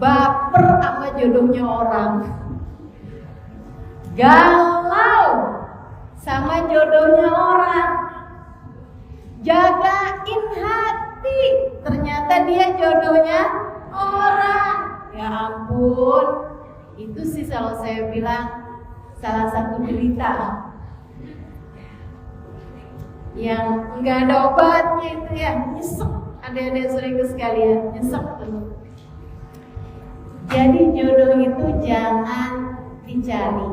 baper sama jodohnya orang, galau sama jodohnya orang, jagain hati, ternyata dia jodohnya orang. Ya ampun, itu sih kalau saya bilang salah satu derita yang nggak ada obatnya itu ya, nyesek. Adik-adik saudara sekalian, nyesek tuh. Jadi jodoh itu jangan dicari,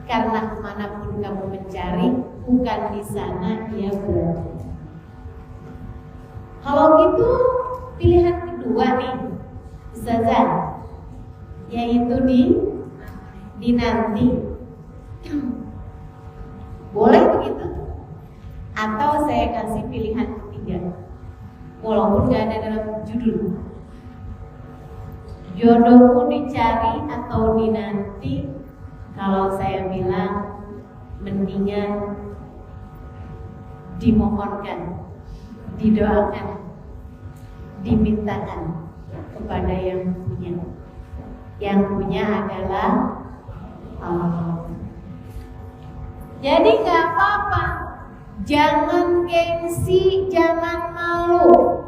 karena kemanapun kamu mencari, bukan di sana dia berada. Kalau gitu pilihan kedua nih, Ustazah, yaitu di nanti. Boleh begitu? Atau saya kasih pilihan ketiga, walaupun gak ada dalam judul. Jodohmu dicari atau dinanti? Kalau saya bilang mendingan dimohonkan, didoakan, dimintakan kepada yang punya. Yang punya adalah Allah. Jadi gak apa-apa, jangan gengsi, jangan malu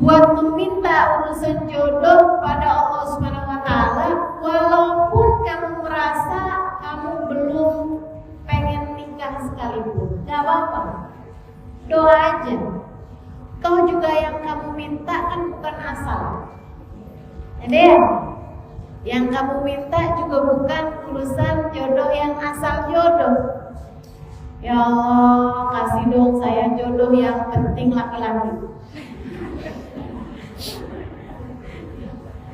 buat meminta urusan jodoh pada Allah Subhanahu wa taala, walaupun kamu merasa kamu belum pengen nikah sekalipun. Gak apa-apa. Doa aja. Toh juga yang kamu minta kan bukan asal. Ada yang kamu minta juga bukan urusan jodoh yang asal jodoh. Ya Allah, kasih dong saya jodoh yang penting laki-laki.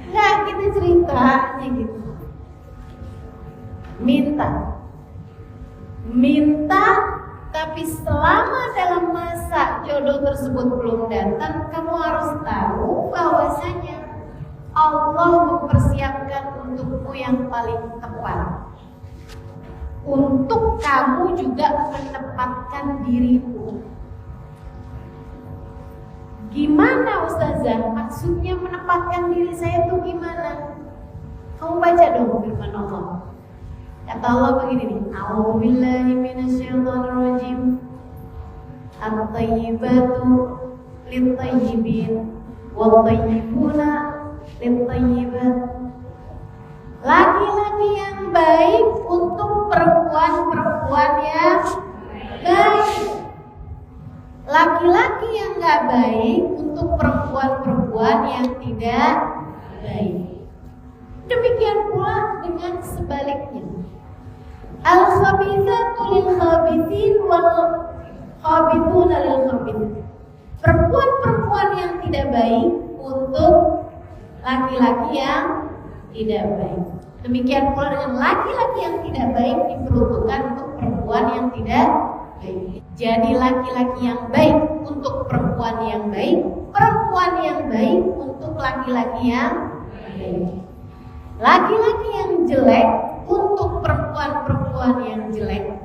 Enggak, kita ceritanya gitu. Minta, tapi selama dalam masa jodoh tersebut belum datang, kamu harus tahu bahwasanya Allah mempersiapkan untukmu yang paling tepat. Untuk kamu juga menempatkan dirimu. Gimana Ustazah? Maksudnya menempatkan diri saya itu gimana? Kamu baca dong firman Allah. Kata Allah begini nih, A'udzubillahi minasyaitonirrajim. At-thayyibatu lit-thayyibin wat-thayyibuna lit-thayyibat. Laki-laki yang baik untuk perempuan-perempuan yang baik. Laki-laki yang gak baik untuk perempuan-perempuan yang tidak baik. Demikian pula dengan sebaliknya. Al-khabithatu lil-khabithin wal-khabithuna lil-khabithin. Perempuan-perempuan yang tidak baik untuk laki-laki yang tidak baik. Demikian pula dengan laki-laki yang tidak baik diperuntukkan untuk perempuan yang tidak baik. Jadi laki-laki yang baik untuk perempuan yang baik, perempuan yang baik untuk laki-laki yang baik. Laki-laki yang jelek untuk perempuan-perempuan yang jelek.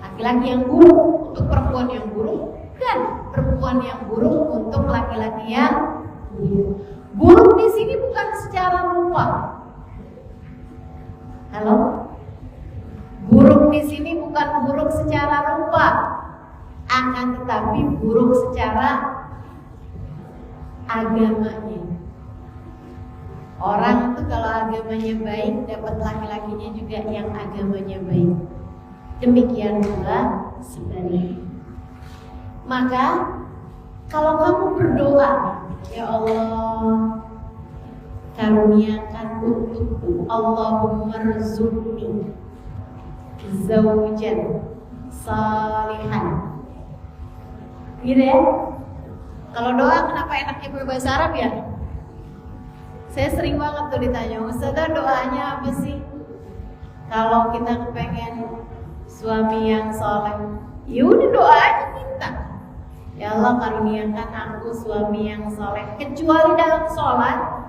Laki-laki yang buruk untuk perempuan yang buruk, dan perempuan yang buruk untuk laki-laki yang buruk. Buruk di sini bukan secara rupa. Halo? Buruk di sini bukan buruk secara rupa, akan tetapi buruk secara agamanya. Orang itu kalau agamanya baik, dapat laki-lakinya juga yang agamanya baik. Demikian pula sebaliknya. Maka kalau kamu berdoa, ya Allah, karuniakan untukku, Allahumma rzuqni zawjan salihan. Gitu ya. Kalau doa kenapa enaknya pakai bahasa Arab ya? Saya sering banget tuh ditanya, Ustazah doanya apa sih? Kalau kita pengen suami yang soleh, ya udah doa aja minta. Ya Allah karuniakan aku suami yang soleh. Kecuali dalam sholat,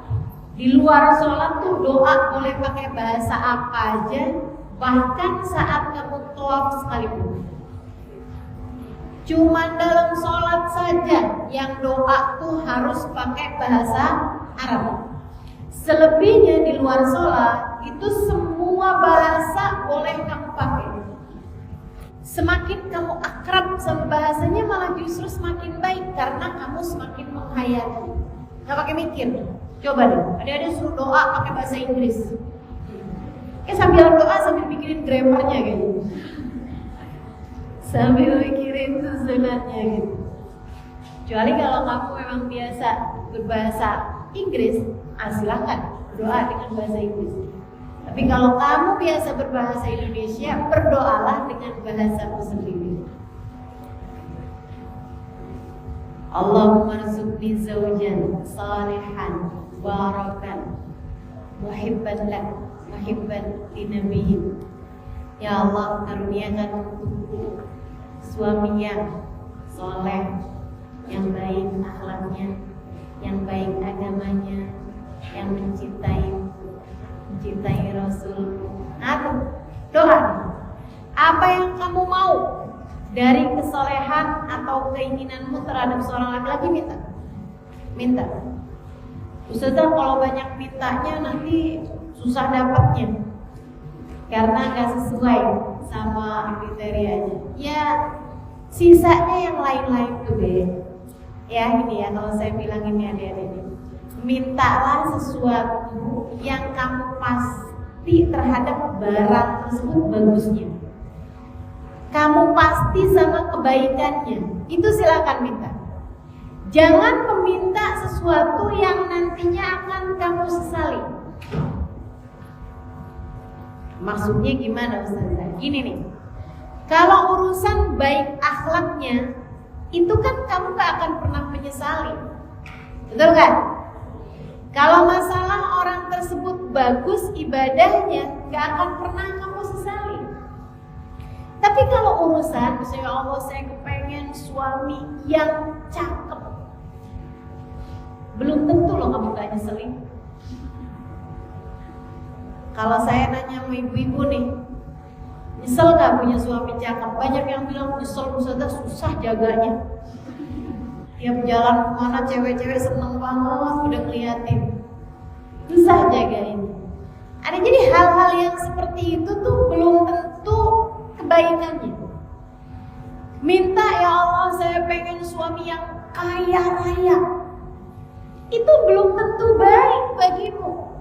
di luar sholat tuh doa boleh pakai bahasa apa aja, bahkan saat kamu tawaf sekalipun. Cuman dalam sholat saja yang doa tuh harus pakai bahasa Arab. Selebihnya di luar sholat itu semua bahasa boleh kamu pakai. Semakin kamu akrab sama bahasanya malah justru semakin baik karena kamu semakin menghayati. Gak pakai mikir. Coba deh, ada suruh doa pakai bahasa Inggris. Kayak sambil doa sambil mikirin grammarnya gitu. Sambil mikirin susunannya gitu. Kecuali kalau kamu memang biasa berbahasa Inggris, silahkan berdoa dengan bahasa Inggris. Tapi kalau kamu biasa berbahasa Indonesia, berdoalah dengan bahasamu sendiri. Allahumma rzuqni zawjan salihan barakan muhibban lak muhibban li nabiyyin. Ya Allah, karuniakan untukku suami yang soleh, yang baik akhlaknya, yang baik agamanya, yang mencintai Rasul. Doa. Apa yang kamu mau dari kesolehan atau keinginanmu terhadap seorang laki-laki, minta. Ustazah, kalau banyak mintanya nanti susah dapatnya karena nggak sesuai sama kriterianya. Ya, sisanya yang lain-lain tuh deh. Ya ini ya, kalau saya bilang ini adik-adik, mintalah sesuatu yang kamu pasti terhadap barang tersebut bagusnya, kamu pasti sama kebaikannya, itu silakan minta. Jangan meminta sesuatu yang nantinya akan kamu sesali. Maksudnya gimana Ustazah? Gini nih, kalau urusan baik akhlaknya itu kan kamu gak akan pernah menyesali, betul kan? Kalau masalah orang tersebut bagus ibadahnya, gak akan pernah kamu sesali. Tapi kalau urusan, misalnya Allah saya kepengen suami yang cakep, belum tentu loh kamu gak nyeselin. Kalau saya nanya sama ibu-ibu nih, nyesel gak punya suami cakep? Banyak yang bilang nyesel, Ustazah susah jaganya. Tiap jalan kemana cewek-cewek seneng banget udah ngeliatin, susah jagain. Ada jadi hal-hal yang seperti itu tuh belum tentu kebaikannya. Minta ya Allah saya pengen suami yang kaya raya, itu belum tentu baik bagimu,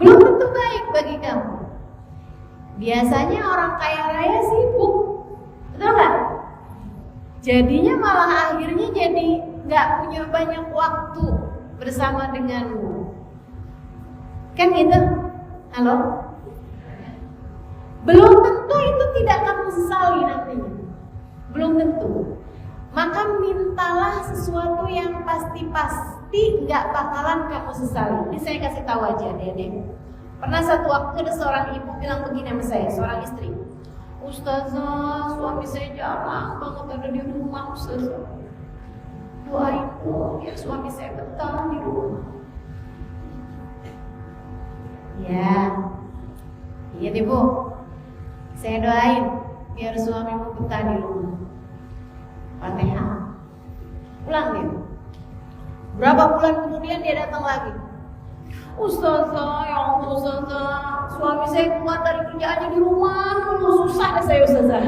belum tentu baik bagi kamu. Biasanya orang kaya raya sibuk, betul nggak? Jadinya malah akhirnya jadi nggak punya banyak waktu bersama denganmu, kan gitu? Halo? Belum tentu itu tidak kamu sesali nantinya, belum tentu. Maka mintalah sesuatu yang pasti nggak bakalan kamu sesali. Ini saya kasih tahu aja deh. Pernah satu waktu ada seorang ibu bilang begini sama saya, seorang istri, Ustazah, suami saya jarang banget ada di rumah, Ustazah. Doain dong ya suami saya betah di rumah. Ya, iya deh Bu, saya doain biar suamimu betah di rumah. Fatihah, pulang dia. Berapa bulan kemudian dia datang lagi, Ustazah, ya Allah Ustazah, suami saya keluar dari kerjaannya di rumah, susah deh saya Ustazah.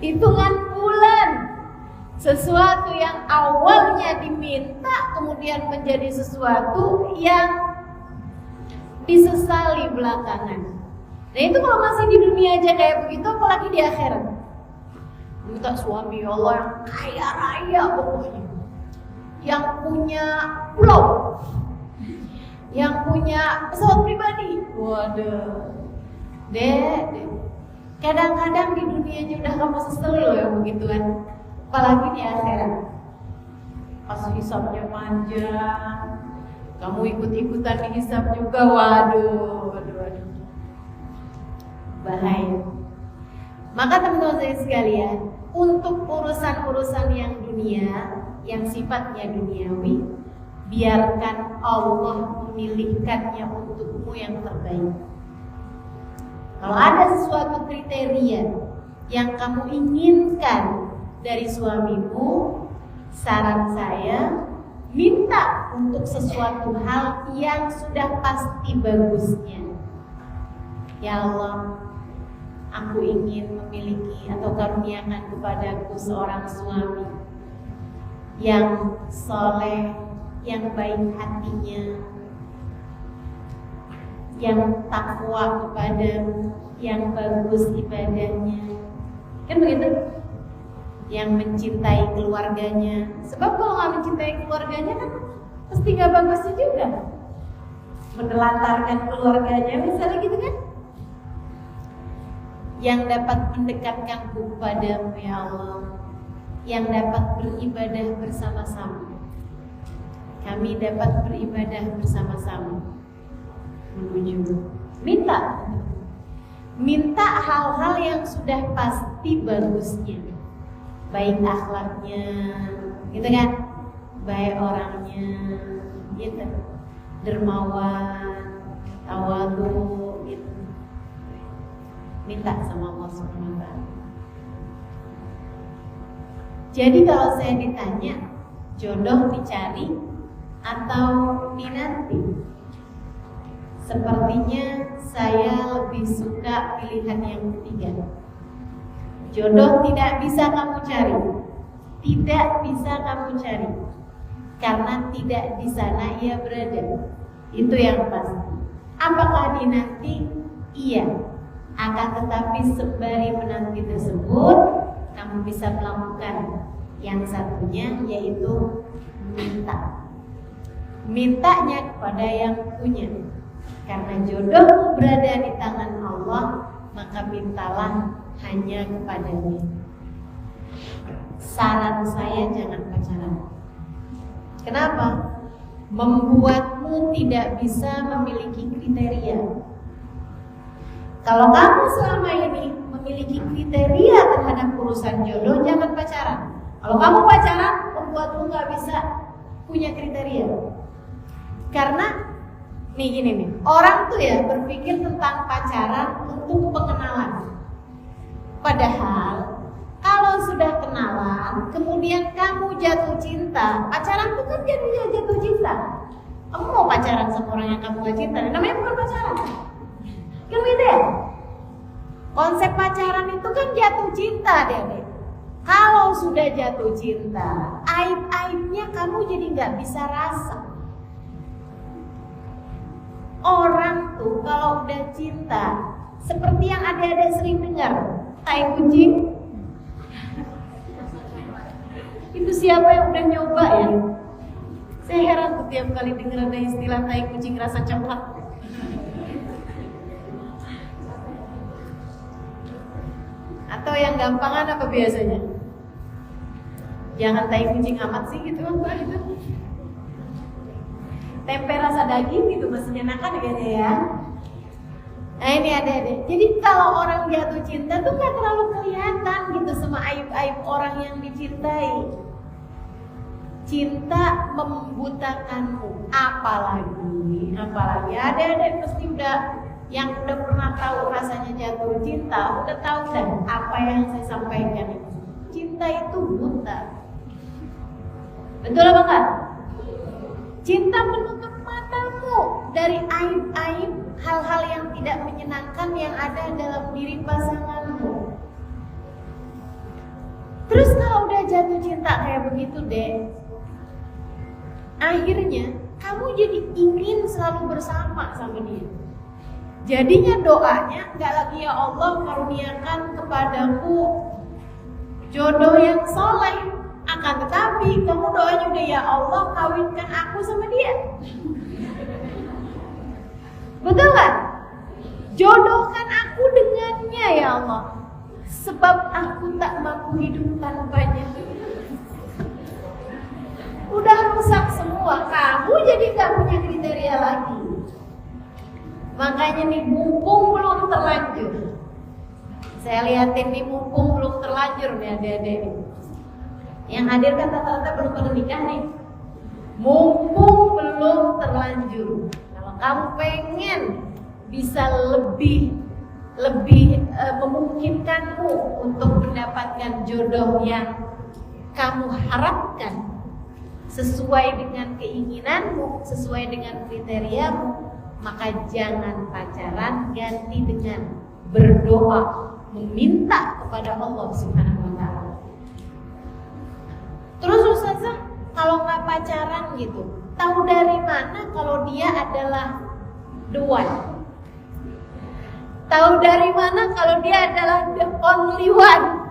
Hitungan bulan, sesuatu yang awalnya diminta kemudian menjadi sesuatu yang disesali belakangan. Nah itu kalau masih di dunia aja kayak begitu, apalagi di akhirat. Minta suami ya Allah yang kaya raya pokoknya, yang punya pulau, yang punya pesawat pribadi. Waduh, dek. Kadang-kadang di dunia aja udah kamu sesel loh yang begituan, apalagi di akhirat. Pas hisabnya panjang, kamu ikut-ikutan di hisab juga, waduh. Bahaya. Maka teman-teman saya sekalian, untuk urusan-urusan yang dunia, yang sifatnya duniawi, biarkan Allah memilihkannya untukmu yang terbaik. Kalau ada sesuatu kriteria yang kamu inginkan dari suamimu, saran saya, minta untuk sesuatu hal yang sudah pasti bagusnya. Ya Allah, aku ingin memiliki atau karuniakan kepadaku seorang suami yang soleh, yang baik hatinya, yang takwa kepadamu, yang bagus ibadahnya. Kan begitu? Yang mencintai keluarganya. Sebab kalau nggak mencintai keluarganya kan pasti nggak bagusnya juga. Menelantarkan keluarganya, misalnya gitu kan? Yang dapat mendekatkanku kepadamu ya Allah, yang dapat beribadah bersama-sama. Kami dapat beribadah bersama-sama menuju minta hal-hal yang sudah pasti bagusnya, baik akhlaknya, gitu kan, baik orangnya, gitu, dermawan, tawadhu, gitu. Minta sama Allah Subhanahu wa Ta'ala. Jadi kalau saya ditanya, jodoh dicari atau dinanti? Sepertinya saya lebih suka pilihan yang ketiga. Jodoh tidak bisa kamu cari, tidak bisa kamu cari, karena tidak di sana ia berada. Itu yang pasti. Apakah dinanti? Iya. Akan tetapi sembari menanti tersebut, kamu bisa melakukan yang satunya, yaitu minta. Mintanya kepada yang punya. Karena jodohmu berada di tangan Allah, maka mintalah hanya kepadanya. Saran saya, jangan pacaran. Kenapa? Membuatmu tidak bisa memiliki kriteria. Kalau kamu selama ini memiliki kriteria terhadap urusan jodoh, jangan pacaran. Kalau kamu pacaran, membuatmu gak bisa punya kriteria. Karena nih gini nih, orang tuh ya berpikir tentang pacaran untuk pengenalan. Padahal kalau sudah kenalan, kemudian kamu jatuh cinta, pacaran tuh kan jadinya jatuh cinta. Kamu mau pacaran sama orang yang kamu gak cinta, namanya bukan pacaran. Kan gitu ya? Konsep pacaran itu kan jatuh cinta deh. Kalau sudah jatuh cinta, aib-aibnya kamu jadi gak bisa rasa. Orang tuh kalau udah cinta, seperti yang adik-adik sering dengar, tai kucing. Itu siapa yang udah nyoba ya? Saya heran tuh tiap kali dengar ada istilah tai kucing rasa coklat. Atau yang gampangan apa biasanya? Jangan tai kucing amat sih gitu apa gitu. Tempe rasa daging gitu masih menyenangkan kayaknya ya. Nah ini ada. Jadi kalau orang jatuh cinta tuh gak terlalu kelihatan gitu sama aib-aib orang yang dicintai. Cinta membutakanmu. Apalagi ada pasti udah yang udah pernah tahu rasanya jatuh cinta, udah tahu dan apa yang saya sampaikan itu. Cinta itu buta. Betul apa enggak? Cinta menutup matamu dari aib-aib, hal-hal yang tidak menyenangkan yang ada dalam diri pasanganmu. Terus kalau udah jatuh cinta kayak begitu deh, akhirnya kamu jadi ingin selalu bersama sama dia. Jadinya doanya gak lagi ya Allah karuniakan kepadaku jodoh yang soleh. Akan tetapi kamu doanya udah ya Allah kawinkan aku sama dia. Betul gak? Jodohkan aku dengannya ya Allah, sebab aku tak mampu hidup tanpanya. Udah rusak semua, kamu jadi gak punya kriteria lagi. Makanya nih mumpung belum terlanjur, saya liatin nih mumpung belum terlanjur nih adik-adik nih. Yang hadir kan rata-rata belum pada nikah nih. Mumpung belum terlanjur, kalau kamu pengen bisa lebih memungkinkanmu untuk mendapatkan jodoh yang kamu harapkan, sesuai dengan keinginanmu, sesuai dengan kriteriamu, maka jangan pacaran, ganti dengan berdoa, meminta kepada Allah Subhanahu wa taala. Terus Ustazah, kalau nggak pacaran gitu, tahu dari mana kalau dia adalah the one? Tahu dari mana kalau dia adalah the only one?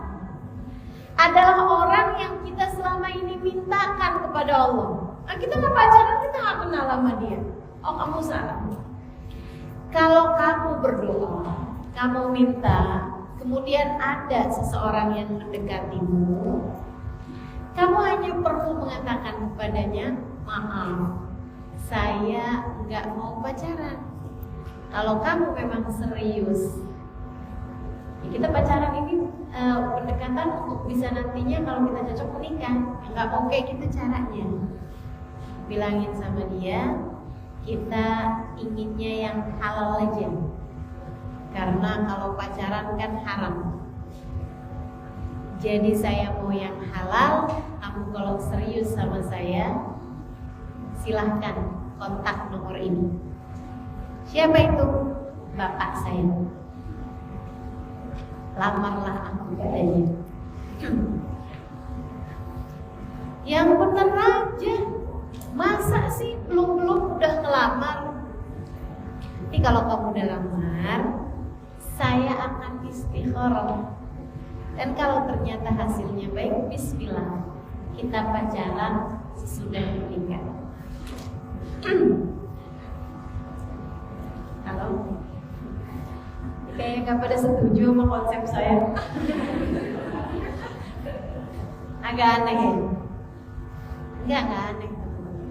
Adalah orang yang kita selama ini mintakan kepada Allah. Nah, kita nggak pacaran, kita nggak kenal sama dia. Oh, kamu salah. Kalau kamu berdoa, kamu minta, kemudian ada seseorang yang mendekatimu, kamu hanya perlu mengatakan kepadanya, maaf, saya nggak mau pacaran. Kalau kamu memang serius, ya kita pacaran ini pendekatan untuk bisa nantinya kalau kita cocok menikah. Nggak mau kayak gitu caranya. Bilangin sama dia, kita inginnya yang halal aja. Karena kalau pacaran kan haram. Jadi saya mau yang halal. Kamu kalau serius sama saya, silahkan kontak nomor ini. Siapa itu? Bapak saya. Lamarlah aku katanya. Yang bener aja. Masa sih belum udah ngelamar? Tapi kalau kamu udah lamar, saya akan istikharah. Dan kalau ternyata hasilnya baik, bismillah, kita pacaran sesudah menikah. Halo, kayaknya gak pada setuju sama konsep saya. Agak aneh ya? Enggak aneh teman-teman.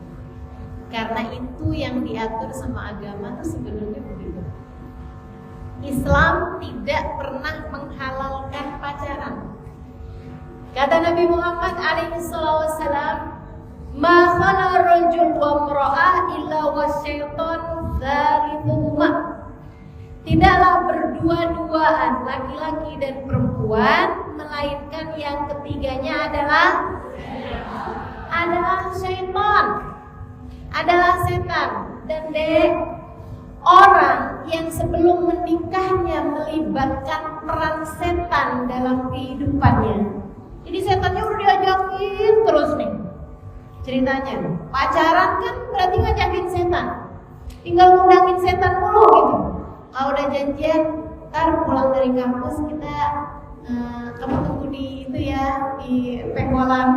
Karena itu yang diatur sama agama tuh sebenarnya begitu. Islam tidak pernah menghalalkan pacaran. Kata Nabi Muhammad SAW, ma khala rajul wa imra'ah illa wasyaitan dzalikuhuma. Tidaklah berdua-duaan laki-laki dan perempuan, melainkan yang ketiganya adalah syaitan, adalah setan. Dan orang yang sebelum menikahnya melibatkan peran setan dalam kehidupannya. Jadi setannya udah diajakin terus nih. Ceritanya, pacaran kan berarti ngajakin setan. Tinggal ngundangin setan mulu gitu. Kalau udah janjian, ntar pulang dari kampus kita kamu tunggu di itu ya, di pengkolan.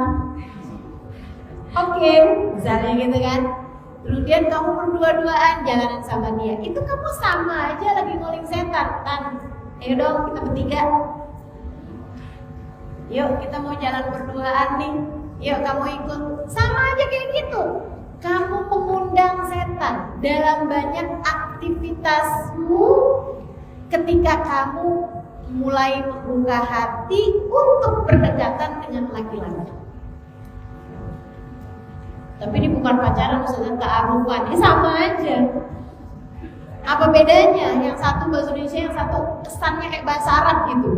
Oke, misalnya gitu kan. Kemudian kamu berdua-duaan jalanan sama dia. Itu kamu sama aja lagi nguling setan. Ayo dong kita bertiga. Yuk kita mau jalan berduaan nih. Yuk kamu ikut. Sama aja kayak gitu. Kamu mengundang setan dalam banyak aktivitasmu ketika kamu mulai membuka hati untuk berdekatan dengan laki-laki. Tapi ini bukan pacaran, maksudnya kearupan. Ini sama aja. Apa bedanya? Yang satu bahasa Indonesia, yang satu kesannya kayak bahasa Arab gitu.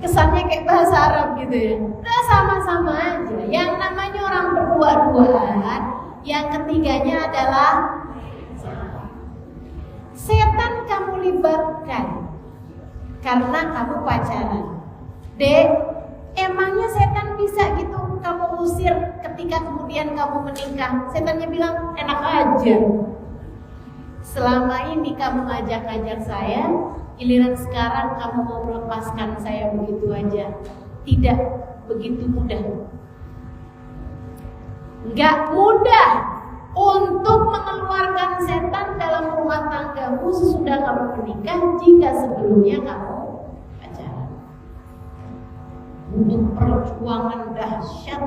Kesannya kayak bahasa Arab gitu ya. Udah sama-sama aja. Yang namanya orang berdua-duaan, yang ketiganya adalah setan kamu libatkan karena kamu pacaran. Emangnya setan bisa gitu kamu usir ketika kemudian kamu menikah? Setannya bilang enak aja. Selama ini kamu ngajak-ngajak saya, giliran sekarang kamu mau melepaskan saya begitu aja. Tidak begitu mudah. Nggak mudah untuk mengeluarkan setan dalam rumah tanggamu sesudah kamu menikah jika sebelumnya kamu pacaran. Butuh perjuangan dahsyat.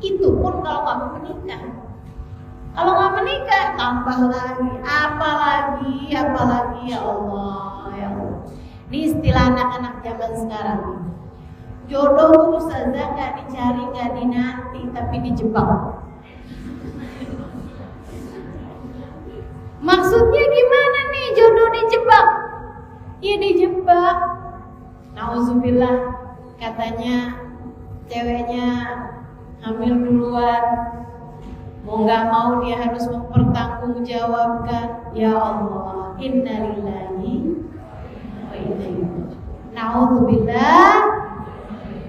Itu pun kalau kamu menikah. Kalau nggak menikah, tambah lagi, apalagi ya Allah, ya Allah. Ini istilah anak-anak zaman sekarang. Jodoh itu saja nggak dicari, nggak dinanti, tapi dijebak. Maksudnya gimana nih jodoh dijebak? Ya dijebak. Nauzubillah, katanya ceweknya hamil duluan, mau nggak mau dia harus mempertanggungjawabkan. Ya Allah, innalillahi wa inna ilaihi raji'un. Na'udzubillah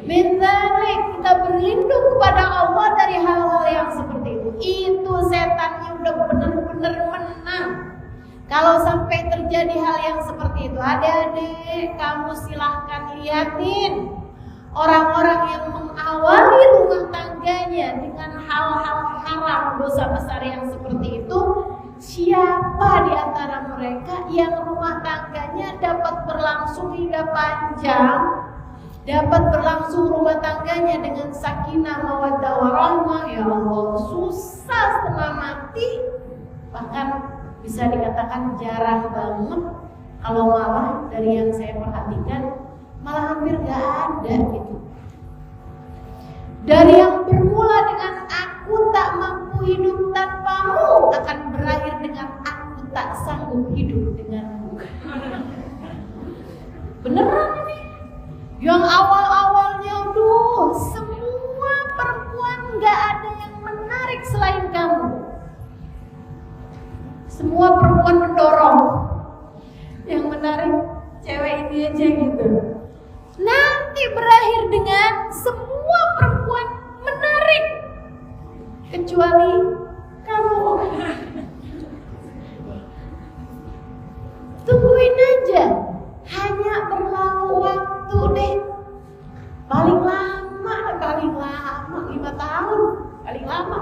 min dzalik. Kita berlindung kepada Allah dari hal-hal yang seperti itu. Itu setannya udah benar-benar menang. Kalau sampai terjadi hal yang seperti itu, adik-adik, kamu silahkan liatin orang-orang yang mengawali rumah tangganya dengan hal-hal haram, dosa besar yang seperti itu. Siapa di antara mereka yang rumah tangganya dapat berlangsung hingga panjang, dapat berlangsung rumah tangganya dengan sakinah, mawaddah, warahmah? Ya Allah, susah setengah mati. Bahkan bisa dikatakan jarang banget. Kalau malah dari yang saya perhatikan, malah hampir gak ada gitu. Dari yang bermula dengan aku tak mampu hidup tanpamu, akan berakhir dengan aku tak sanggup hidup denganmu. Beneran ini. Yang awal-awalnya, semua perempuan gak ada yang menarik selain kamu. Semua perempuan mendorong. Yang menarik cewek ini aja gitu. Nanti berakhir dengan semua perempuan menarik kecuali kamu. Tungguin aja. Hanya berlalu waktu deh. Paling lama 5 tahun. Paling lama.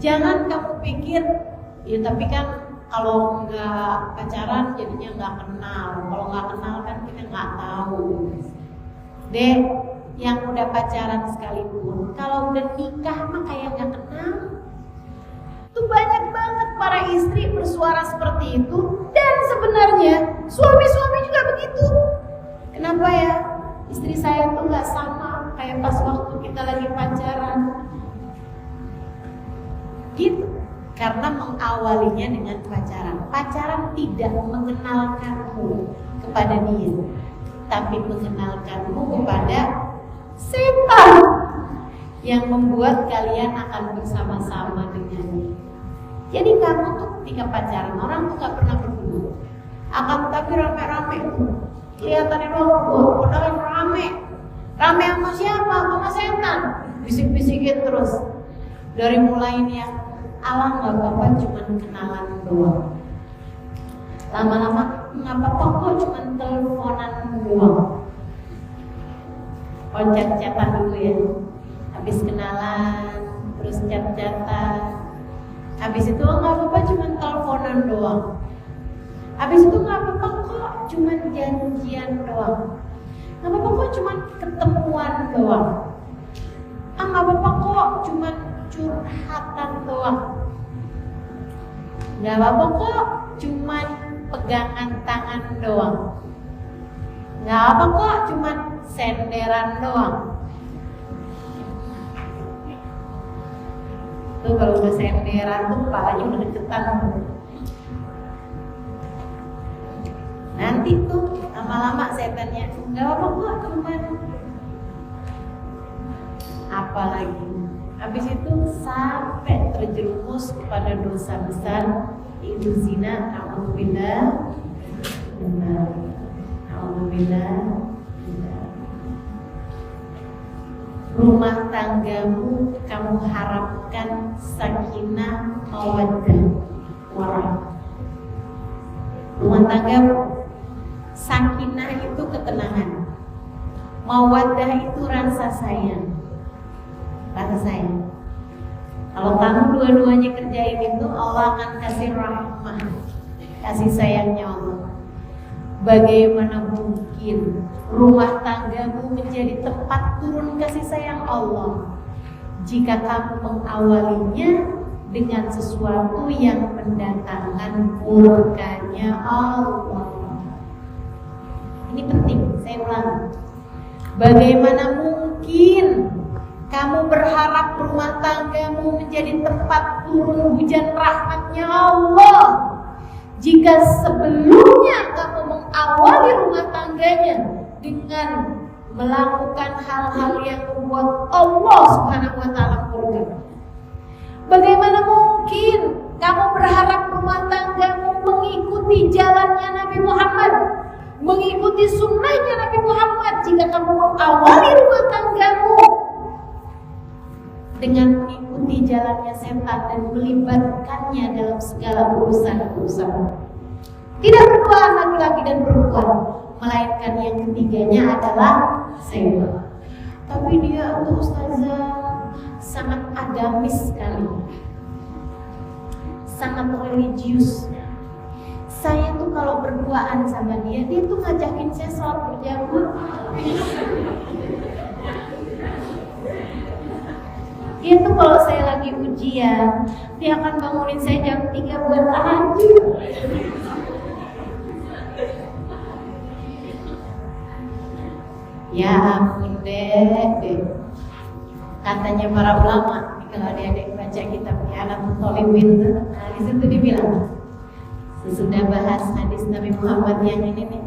Jangan kamu pikir, ya tapi kan kalau nggak pacaran jadinya nggak kenal. Kalau nggak kenal kan kita nggak tahu. Dek, yang udah pacaran sekalipun, kalau udah nikah mah kayak nggak kenal. Tuh banyak banget para istri bersuara seperti itu. Dan sebenarnya suami-suami juga begitu. Kenapa ya? Istri saya tuh nggak sama kayak pas waktu kita lagi pacaran. Gitu. Karena mengawalinya dengan pacaran. Pacaran tidak mengenalkanmu kepada dia, tapi mengenalkanmu kepada setan yang membuat kalian akan bersama-sama dengannya. Jadi kamu tuh ketika pacaran, orang tuh gak pernah berdua. Akan tapi rame-rame, kelihatannya doang, padahal rame. Rame sama siapa? Sama setan. Bisik-bisikin terus. Dari mulai ini yang Allah nggak apa-apa, cuman kenalan doang. Lama-lama nggak apa-apa kok, cuman teleponan doang. Oh, chat-chatan dulu ya. Habis kenalan, terus chat-chatan. Habis itu nggak apa-apa, cuman teleponan doang. Habis itu nggak apa-apa kok, cuman janjian doang. Nggak apa-apa kok, cuman ketemuan doang. Nggak apa-apa kok, cuman curhatan doang. Gak apa-apa kok, cuman pegangan tangan doang. Gak apa kok, cuman senderan doang. Tuh kalau udah senderan tuh kepalanya udah deketan. Nanti tuh lama-lama setannya, gak apa-apa kok, cuman apa lagi. Habis itu sampai terjerumus kepada dosa besar, itu zina. Alhamdulillah. Rumah tanggamu kamu harapkan sakinah, mawaddah, warahmah. Rumah tanggamu sakinah itu ketenangan, mawaddah itu rasa sayang. Kalau kamu dua-duanya kerjain itu, Allah akan kasih rahmah, kasih sayangnya Allah. Bagaimana mungkin rumah tanggamu menjadi tempat turun kasih sayang Allah jika kamu mengawalinya dengan sesuatu yang mendatangkan murkanya Allah? Ini penting, saya ulang. Bagaimana mungkin kamu berharap rumah tanggamu menjadi tempat turun hujan rahmatnya Allah jika sebelumnya kamu mengawali rumah tangganya dengan melakukan hal-hal yang membuat Allah Subhanahu wa taala murka. Bagaimana mungkin kamu berharap rumah tanggamu mengikuti jalannya Nabi Muhammad, mengikuti sunnahnya Nabi Muhammad, jika kamu mengawali rumah tanggamu dengan mengikuti jalannya setan dan melibatkannya dalam segala urusan-urusan. Tidak berduaan laki-laki dan perempuan, melainkan yang ketiganya adalah setan. Tapi dia tuh ustazah sangat agamis sekali, sangat religius. Saya tuh kalau berduaan sama dia tuh ngajakin saya sholat berjamaah. Dia tuh kalau saya lagi ujian, dia akan bangunin saya jam 3 buat tahajud. Ya ampun deh. Katanya para ulama, kalau adik-adik baca kitab Ihanatul Thalibin, nah di situ dibilang, sesudah bahas hadis Nabi Muhammad yang ini nih,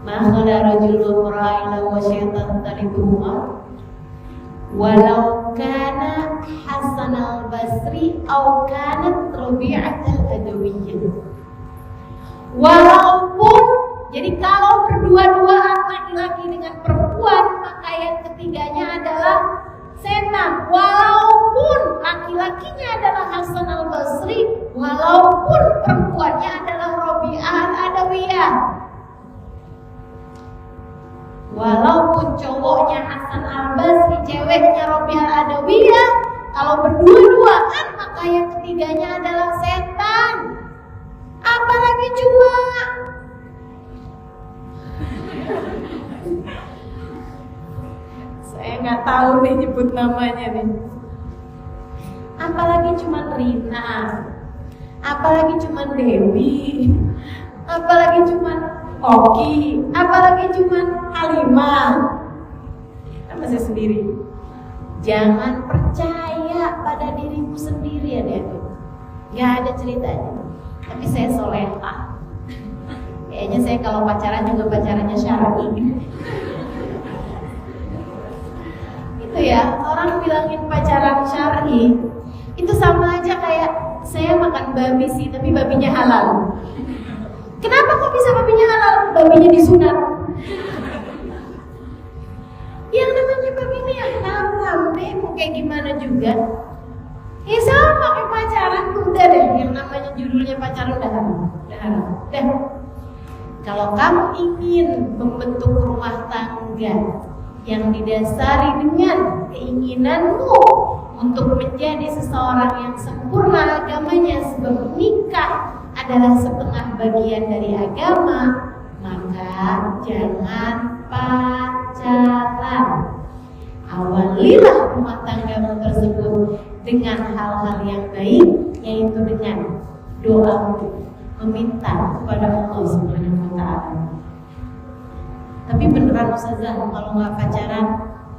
ma khala rajulun ra'ila wa syaitan talibuhuma walau kana Hasan al-Basri au kanat Rabi'at al-Adawiyyah. Walaupun, jadi kalau berdua-duaan laki-laki dengan perempuan, maka yang ketiganya adalah setan. Walaupun laki-lakinya adalah Hasan al-Basri, walaupun perempuannya adalah Rabi'ah al-Adawiyah. Walaupun cowoknya Hasan al-Basri, ceweknya Rabi'ah al-Adawiyah, kalau berdua-duaan maka yang ketiganya adalah setan. Apalagi cuma saya nggak tahu nih nyebut namanya nih. Apalagi cuma Rina, apalagi cuma Dewi, apalagi cuma Oki, apalagi cuma Halimah. Kita masih sendiri. Jangan percaya pada dirimu sendiri ya deh. Nggak ada ceritanya. Tapi saya solehah. Kayaknya saya kalau pacaran juga pacarannya syar'i. Itu ya, orang bilangin pacaran syar'i itu sama aja kayak saya makan babi sih, tapi babinya halal. Kenapa kok bisa babinya halal? Babinya disunat. Yang namanya babi ini yang haram deh, mau kayak gimana juga. Ya sama kayak pacaran tuh udah deh, yang namanya judulnya pacaran udah haram. Udah. Kalau kamu ingin membentuk rumah tangga yang didasari dengan keinginanmu untuk menjadi seseorang yang sempurna agamanya, sebab nikah adalah setengah bagian dari agama, maka jangan pacaran. Awalilah rumah tanggamu tersebut dengan hal-hal yang baik, yaitu dengan doa, meminta kepada Allah Subhanahu wa taala. Tapi beneran ustazah, kalau nggak pacaran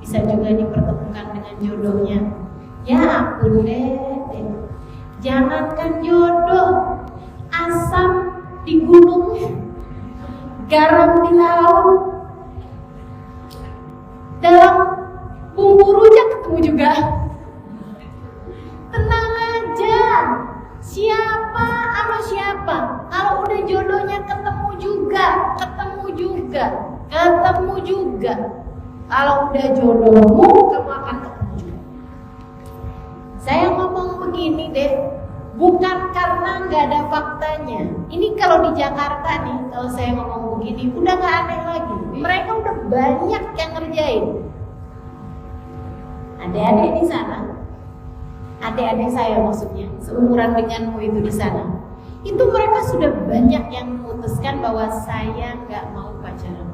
bisa juga dipertemukan dengan jodohnya. Ya ampun deh. Jangankan jodoh, asam di gunung, garam di laut, dalam bumbu rujak ketemu juga. Tenang aja, siapa sama siapa, kalau udah jodohnya ketemu juga. Kalau udah jodohmu, kamu akan ketemu juga. Saya ngomong begini deh, bukan karena nggak ada faktanya. Ini kalau di Jakarta nih, kalau saya ngomong begini, udah nggak aneh lagi. Mereka udah banyak yang ngerjain. Adik-adik di sana, adik-adik saya maksudnya, seumuran denganmu itu di sana, itu mereka sudah banyak yang memutuskan bahwa saya nggak mau pacaran.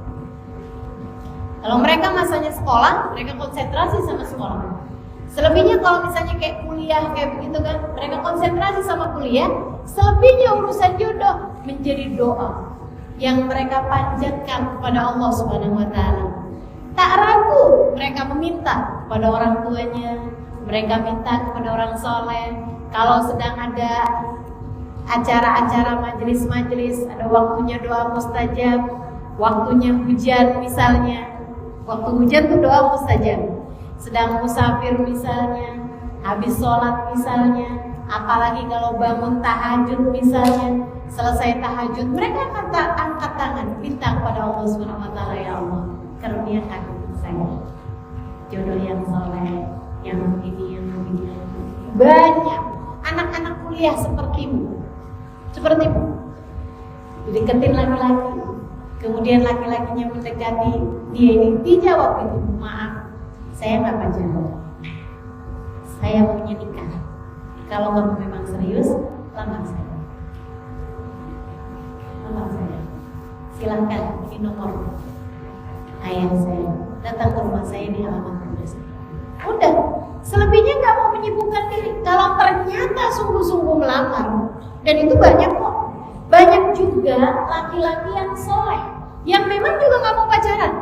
Kalau mereka masanya sekolah, mereka konsentrasi sama sekolah. Selebihnya kalau misalnya kayak kuliah kayak begitu kan, mereka konsentrasi sama kuliah. Selebihnya urusan jodoh menjadi doa yang mereka panjatkan kepada Allah Subhanahu wa taala. Tak ragu mereka meminta kepada orang tuanya, mereka minta kepada orang soleh. Kalau sedang ada acara-acara majelis-majelis, ada waktunya doa mustajab, waktunya hujan misalnya, Waktu hujan tuh doa mustajab. Sedang musafir misalnya, habis sholat misalnya, apalagi kalau bangun tahajud misalnya, selesai tahajud, mereka akan angkat tangan minta kepada Allah Subhanahu wa taala, ya Allah, karuniakan saya jodoh yang soleh, yang begini, yang begini. Banyak anak-anak kuliah sepertimu, dideketin laki-laki, kemudian laki-lakinya mendekati dia ini, dijawab itu, maaf, saya nggak pacaran, saya maunya nikah. Kalau kamu memang serius, lamar saya. Silahkan, ini nomor ayah saya, datang ke rumah saya di halaman rumah saya. Udah, selebihnya nggak mau menyibukkan diri. Kalau ternyata sungguh-sungguh melamar, dan itu banyak kok, banyak juga laki-laki yang soleh, yang memang juga nggak mau pacaran.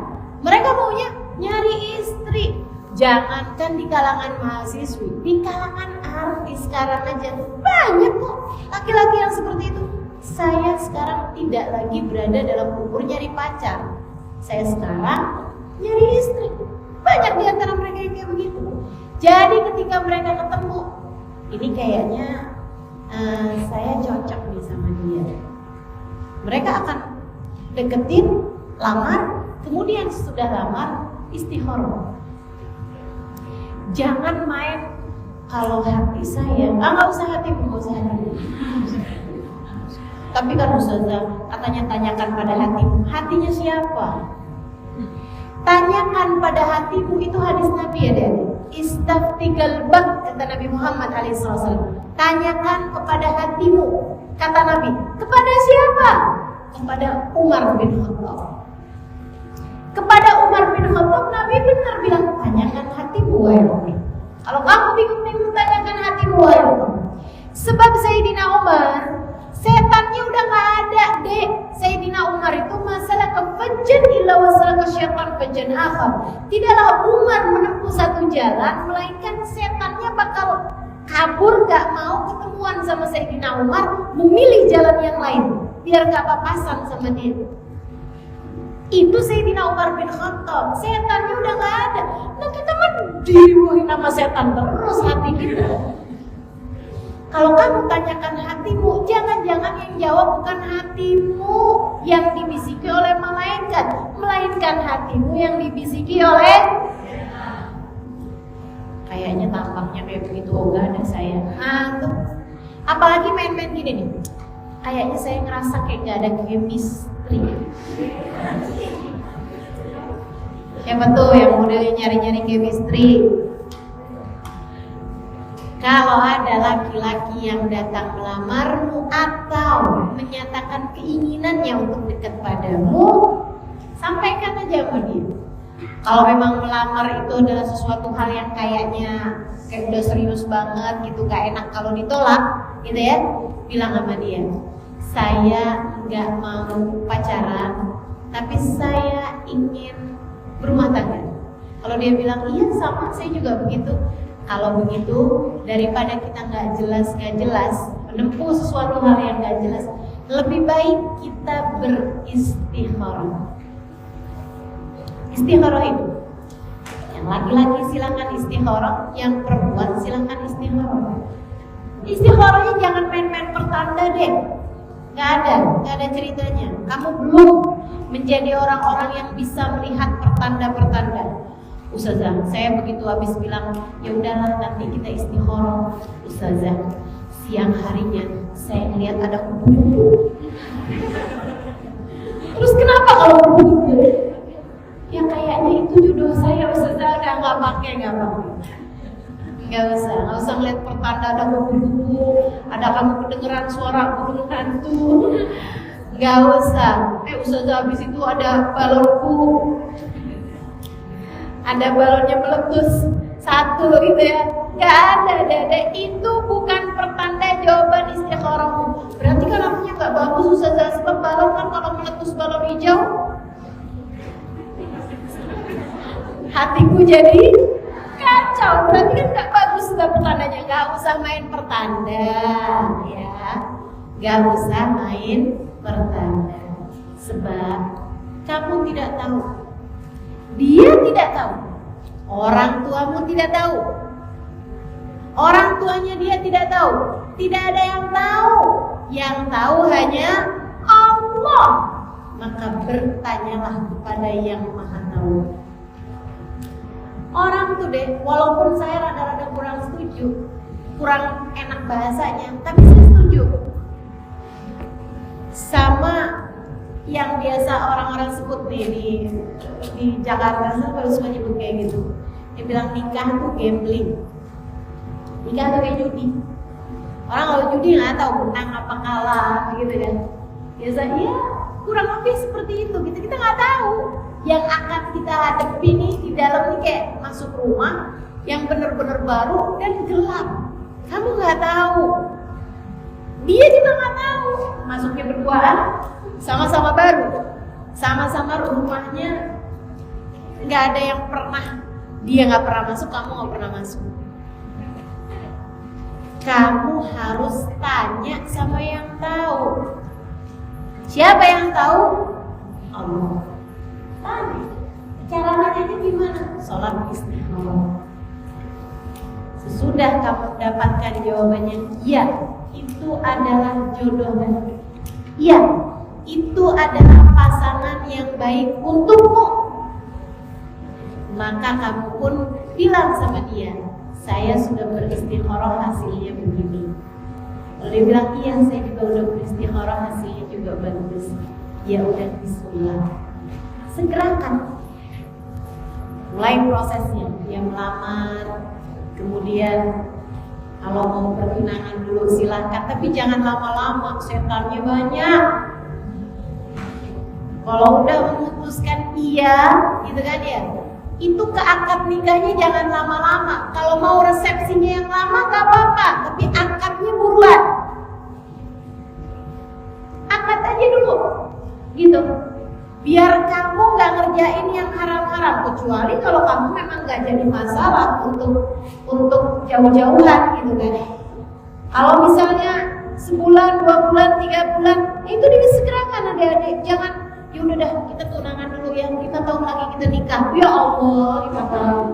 Mereka maunya nyari istri. Jangankan di kalangan mahasiswi, di kalangan artis sekarang aja banyak kok laki-laki yang seperti itu. Saya sekarang tidak lagi berada dalam umur nyari pacar. Saya sekarang nyari istri. Banyak di antara mereka yang kayak begitu. Jadi ketika mereka ketemu, ini kayaknya saya cocok nih sama dia, mereka akan deketin, lamar, kemudian sudah lamar istikharah. Jangan main kalau hati saya, nggak usah hatimu, nggak usah hatimu. Tapi kan Ustazah, katanya tanyakan pada hatimu. Hatinya siapa? Tanyakan pada hatimu, itu hadis Nabi ya, Dek. Istafti qalbak, kata Nabi Muhammad SAW. Tanyakan kepada hatimu, kata Nabi. Kepada siapa? Kepada Umar bin Khattab. Kepada Umar bin Khattab, Nabi benar bilang, tanyakan hatimu, wahai Umar. Kalau kamu bingung-bingung, tanyakan hatimu, wahai Umar. Sebab Sayyidina Umar, setannya udah gak ada, Dek. Sayyidina Umar itu masalah kefajjan illa wasalah kesyaitan fajjan akhar. Tidaklah Umar menempuh satu jalan, melainkan setannya bakal kabur, gak mau ketemuan sama Sayyidina Umar, memilih jalan yang lain biar gak papasan sama dia. Itu Sayyidina Umar bin Khattab. Setannya udah gak ada. Nah kita mah dibuahin nama setan terus hati kita. Kalau kamu tanyakan hatimu, jangan-jangan yang jawab bukan hatimu yang dibisiki oleh malaikat, melainkan hatimu yang dibisiki oleh kayaknya tampaknya kayak begitu. Oh gak ada saya. Tuh. Apalagi main-main gini nih, kayaknya saya ngerasa kayak gak ada chemistry. Siapa tuh yang modelnya nyari-nyari chemistry? Kalau ada laki-laki yang datang melamarmu atau menyatakan keinginannya untuk dekat padamu, sampaikan aja sama dia. Kalau memang melamar itu adalah sesuatu hal yang kayaknya kayak udah serius banget gitu, gak enak kalau ditolak gitu ya, bilang sama dia, saya gak mau pacaran, tapi saya ingin berumah tangga. Kalau dia bilang iya sama, saya juga begitu. Kalau begitu, daripada kita nggak jelas menempuh sesuatu hal yang nggak jelas, lebih baik kita beristikharah. Istikharah itu, yang laki-laki silakan istikharah, yang perempuan silakan istikharah. Istikharahnya jangan main-main pertanda deh, nggak ada ceritanya. Kamu belum menjadi orang-orang yang bisa melihat pertanda-pertanda. Ustazah, saya begitu habis bilang, ya udahlah nanti kita istikharah. Ustazah, siang harinya saya melihat ada kupu-kupu. Terus kenapa kalau kupu-kupu? Ya kayaknya itu jodoh saya, Ustazah. Udah nggak pakai. Nggak usah ngeliat pertanda ada kupu-kupu, ada kamu kedengeran suara burung hantu. Nggak usah. Ustazah, habis itu ada balonku, ada balonnya meletus satu gitu ya. Gak ada. Itu bukan pertanda jawaban istikharahmu. Berarti kan artinya gak bagus Ustazah, sebab balon kan kalau meletus balon hijau, hatiku jadi kacau. Berarti kan gak bagus sudah pertandanya. Gak usah main pertanda ya. Gak usah main pertanda. Sebab kamu tidak tahu Dia tidak tahu. Orang tuamu tidak tahu. Orang tuanya dia tidak tahu. Tidak ada yang tahu. Yang tahu hanya Allah. Maka bertanyalah kepada yang Maha Tahu. Orang tuh deh, walaupun saya rada-rada kurang setuju, kurang enak bahasanya, tapi saya setuju sama yang biasa orang-orang sebut nih di Jakarta. Saya baru suka nyebut kayak gitu. Dia bilang nikah tuh gambling, nikah tuh kayak judi. Orang kalau judi nggak tahu menang apa kalah gitu kan. Biasa iya kurang lebih seperti itu. Kita nggak tahu yang akan kita hadapi nih di dalam nih, kayak masuk rumah yang benar-benar baru dan gelap. Kamu nggak tahu, dia juga nggak tahu. Masuknya berduaan, sama-sama baru, sama-sama rumahnya nggak ada yang pernah, dia nggak pernah masuk, kamu nggak pernah masuk. Kamu harus tanya sama yang tahu. Siapa yang tahu? Allah. Tanya. Cara nanyanya gimana? Sholat istiqomah. Sesudah kamu dapatkan jawabannya, iya, itu adalah jodohmu. Iya, itu adalah pasangan yang baik untukmu. Maka kamu pun bilang sama dia, saya sudah beristikharah hasilnya begini. Lalu dia bilang, iya saya juga udah beristikharah hasilnya juga bagus. Ya udah, bismillah. Segerakan. Mulai prosesnya, dia melamar, kemudian kalau mau pertunangan dulu silahkan, tapi jangan lama-lama, setannya banyak. Kalau udah memutuskan iya, gitu kan ya, itu ke akad nikahnya jangan lama-lama. Kalau mau resepsinya yang lama gak apa-apa, tapi akadnya buruan. Akad aja dulu, gitu. Biar kamu gak ngerjain yang haram-haram, kecuali kalau kamu memang gak jadi masalah untuk jauh-jauhan gitu kan. Kalau misalnya sebulan, 2 bulan, 3 bulan, itu disegerakan adik-adik. Jangan, ya udah dah kita tunangan dulu ya, 5 tahun lagi kita nikah. Ya Allah, 5 tahun.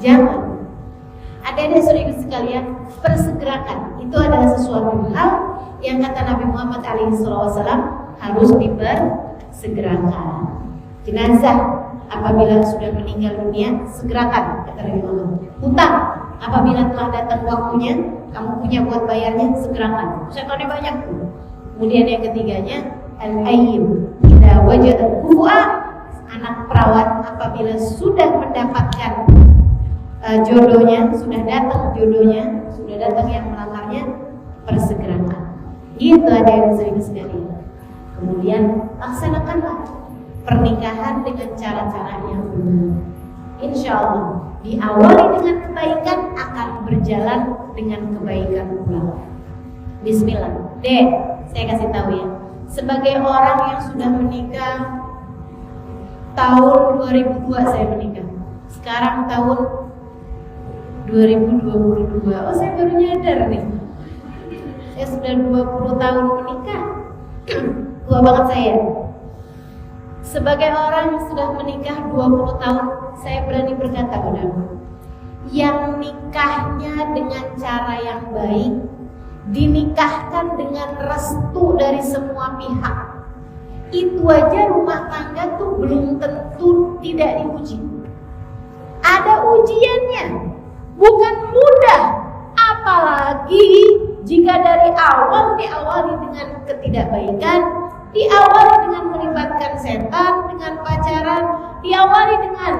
Jangan. Adik-adik saudara sekalian, persegerakan itu adalah sesuatu hal yang kata Nabi Muhammad SAW harus dipersegerakan. Jenazah apabila sudah meninggal dunia, segerakan, kata Nabi Muhammad. Hutang apabila telah datang waktunya, kamu punya buat bayarnya, segerakan. Setannya banyak tuh. Kemudian yang ketiganya, al-ayyim idza wajada kufu'a, anak perawat apabila sudah mendapatkan jodohnya, sudah datang jodohnya, sudah datang yang melamarnya, persegerakan. Itu ada yang sekali. Kemudian laksanakanlah pernikahan dengan cara-cara yang benar. Insya Allah diawali dengan kebaikan akan berjalan dengan kebaikan pula. Bismillah. Dek, saya kasih tahu ya. Sebagai orang yang sudah menikah tahun 2002 saya menikah. Sekarang tahun 2022. Oh, saya baru nyadar nih. Saya sudah 20 tahun menikah. Tua banget saya. Sebagai orang yang sudah menikah 20 tahun, saya berani berkata padamu, yang nikahnya dengan cara yang baik, dinikahkan dengan restu dari semua pihak, itu aja rumah tangga tuh belum tentu tidak diuji. Ada ujiannya, bukan mudah. Apalagi jika dari awal diawali dengan ketidakbaikan, diawali dengan melibatkan setan, dengan pacaran, diawali dengan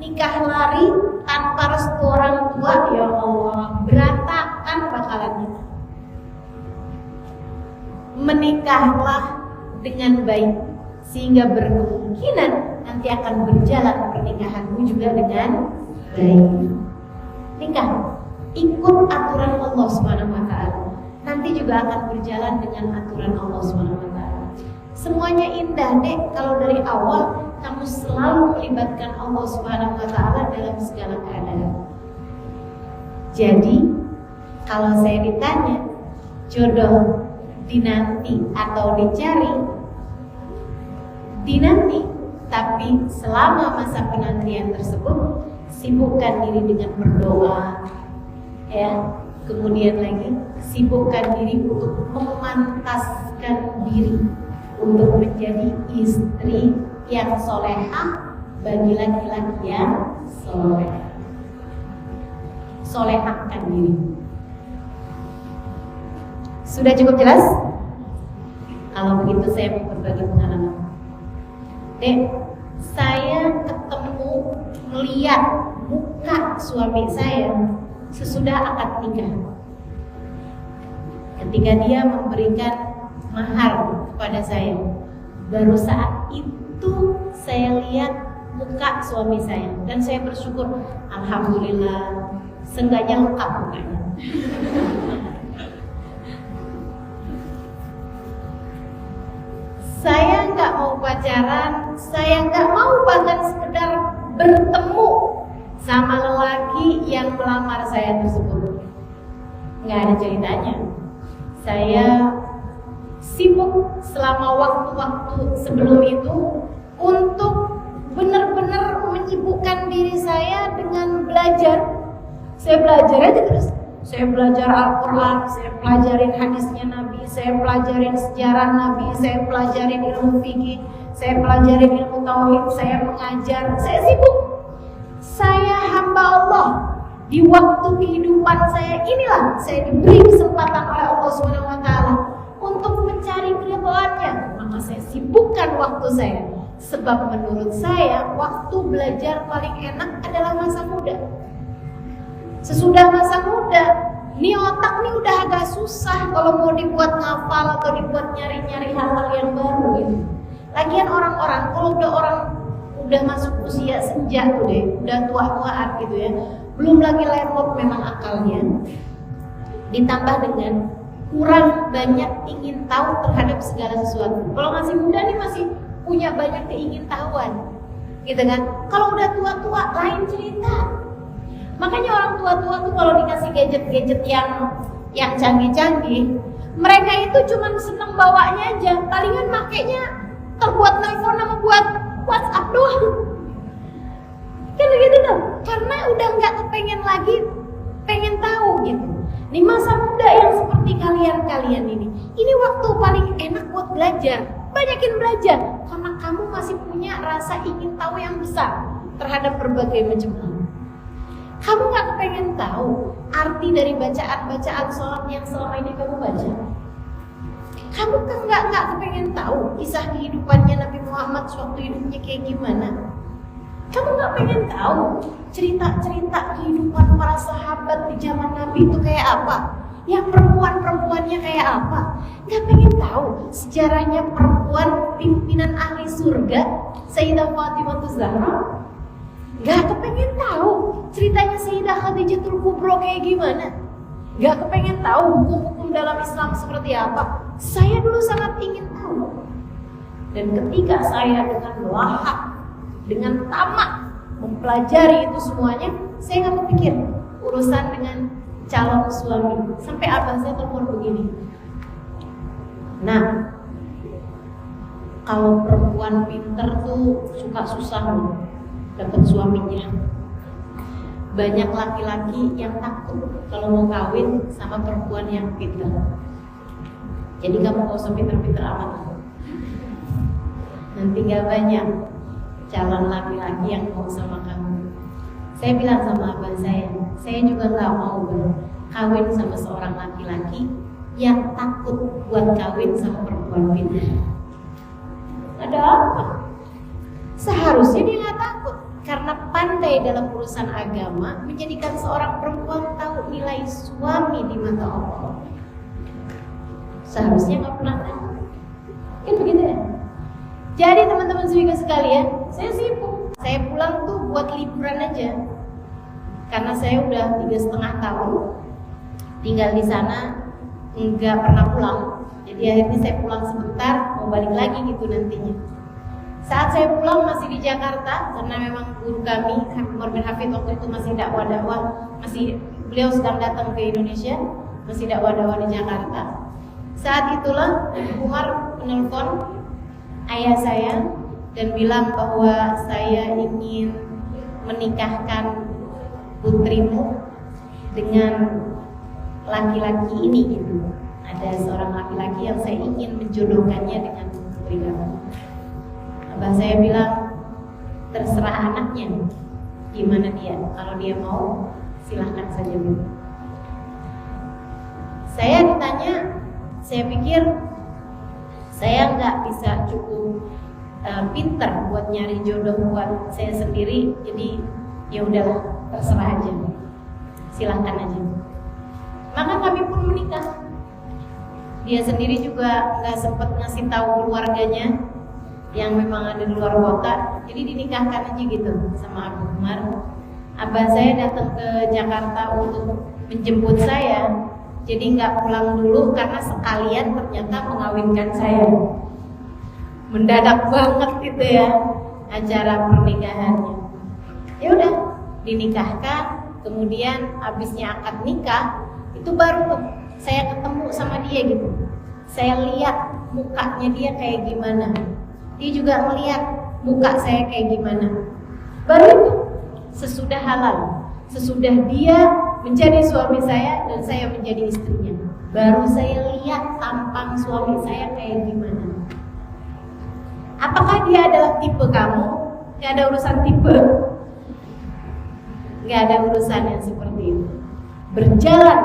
nikah lari tanpa restu orang tua, ya Allah, berantakan bakalannya. Menikahlah dengan baik, sehingga berkemungkinan nanti akan berjalan pernikahanmu juga dengan baik. Nikah, ikut aturan Allah SWT. Nanti juga akan berjalan dengan aturan Allah SWT. Semuanya indah dek kalau dari awal kamu selalu melibatkan Allah SWT dalam segala keadaan. Jadi kalau saya ditanya jodoh dinanti atau dicari, dinanti. Tapi selama masa penantian tersebut, sibukkan diri dengan berdoa, ya. Kemudian lagi sibukkan diri untuk memantaskan diri untuk menjadi istri yang solehah bagi laki-laki yang soleh. Solehahkan diri. Sudah cukup jelas? Kalau begitu saya mau berbagi pengalaman. Dek, saya ketemu melihat muka suami saya sesudah akad nikah. Ketika dia memberikan mahar kepada saya, baru saat itu saya lihat muka suami saya dan saya bersyukur, alhamdulillah, seenggaknya lengkap mukanya. Saya nggak mau pacaran, saya nggak mau bahkan sekedar bertemu sama lelaki yang melamar saya tersebut. Nggak ada ceritanya. Saya sibuk selama waktu-waktu sebelum itu untuk benar-benar menyibukkan diri saya dengan belajar. Saya belajar aja terus. Saya belajar Al-Quran, saya pelajarin hadisnya Nabi, saya pelajarin sejarah Nabi, saya pelajarin ilmu fikih, saya pelajarin ilmu tauhid, saya mengajar, saya sibuk. Saya hamba Allah. Di waktu kehidupan saya inilah saya diberi kesempatan oleh Allah SWT untuk mencari keridhaannya. Maka saya sibukkan waktu saya. Sebab menurut saya waktu belajar paling enak adalah masa muda. Sesudah masa muda, ini otak nih udah agak susah kalau mau dibuat ngafal atau dibuat nyari-nyari hal-hal yang baru gitu. Lagian orang-orang kalau udah masuk usia senja tuh deh, udah tua-tuaan gitu ya, belum lagi lepot memang akalnya. Ditambah dengan kurang banyak ingin tahu terhadap segala sesuatu. Kalau masih muda nih masih punya banyak keingintahuan, gitu kan. Kalau udah tua-tua lain cerita. Makanya orang tua-tua tuh kalau dikasih gadget-gadget yang canggih-canggih, mereka itu cuma seneng bawanya aja. Palingan makainya terbuat nelfon sama buat WhatsApp doang. Kan begitu tuh. Karena udah nggak kepengen lagi, pengen tahu gitu. Di masa muda yang seperti kalian ini waktu paling enak buat belajar. Banyakin belajar karena kamu masih punya rasa ingin tahu yang besar terhadap berbagai macam hal. Kamu gak kepengen tahu arti dari bacaan-bacaan sholat yang selama ini kamu baca? Kamu kan gak kepengen tahu kisah kehidupannya Nabi Muhammad sewaktu hidupnya kayak gimana? Kamu gak pengen tahu cerita-cerita kehidupan para sahabat di zaman Nabi itu kayak apa? Yang perempuan-perempuannya kayak apa? Gak pengen tahu sejarahnya perempuan pimpinan ahli surga Sayyidah Fatimah Zahra? Gak kepengen tahu ceritanya Sayyidah Khadijatul Kubro kayak gimana? Gak kepengen tahu hukum-hukum dalam Islam seperti apa? Saya dulu sangat ingin tahu. Dan ketika saya dengan lahap, dengan tamak mempelajari itu semuanya, saya gak kepikir urusan dengan calon suami. Sampai abang saya telepon begini, nah, kalau perempuan pinter tuh suka susah loh dapat suaminya. Banyak laki-laki yang takut kalau mau kawin sama perempuan yang pintar. Jadi kamu gak usah pintar-pintar amat, nanti gak banyak calon laki-laki yang mau sama kamu. Saya bilang sama abang saya juga gak mau kawin sama seorang laki-laki yang takut buat kawin sama perempuan pintar. Ada apa? Seharusnya dia gak takut, karena pandai dalam urusan agama menjadikan seorang perempuan tahu nilai suami di mata Allah. Seharusnya gak pernah takut. Kan begitu ya? Jadi teman-teman semua sekalian, saya sibuk. Saya pulang tuh buat liburan aja. Karena saya udah 3,5 tahun tinggal di sana, nggak pernah pulang. Jadi akhirnya saya pulang sebentar, mau balik lagi gitu nantinya. Saat saya pulang masih di Jakarta, karena memang guru kami, Habib Umar bin Hafid waktu itu masih dakwah-dakwah, beliau sedang datang ke Indonesia, masih dakwah-dakwah di Jakarta. Saat itulah Umar menelpon ayah saya dan bilang bahwa saya ingin menikahkan putrimu dengan laki-laki ini gitu. Ada seorang laki-laki yang saya ingin menjodohkannya dengan putri kamu. Abah saya bilang, terserah anaknya, gimana dia. Kalau dia mau, silahkan saja Bu. Saya ditanya, saya pikir saya nggak bisa cukup pinter buat nyari jodoh buat saya sendiri, jadi ya udahlah, terserah aja, silahkan aja. Maka kami pun menikah. Dia sendiri juga nggak sempat ngasih tahu keluarganya yang memang ada di luar kota, jadi dinikahkan aja gitu sama Abu Umar. Abah saya datang ke Jakarta untuk menjemput saya, jadi nggak pulang dulu karena sekalian ternyata mengawinkan saya. Mendadak banget gitu ya acara pernikahannya. Ya udah, dinikahkan, kemudian abisnya akad nikah, itu baru saya ketemu sama dia gitu. Saya lihat mukanya dia kayak gimana, dia juga melihat muka saya kayak gimana. Baru itu sesudah halal, sesudah dia menjadi suami saya dan saya menjadi istrinya, baru saya lihat tampang suami saya kayak gimana. Apakah dia adalah tipe kamu? Gak ada urusan tipe, gak ada urusan yang seperti itu. Berjalan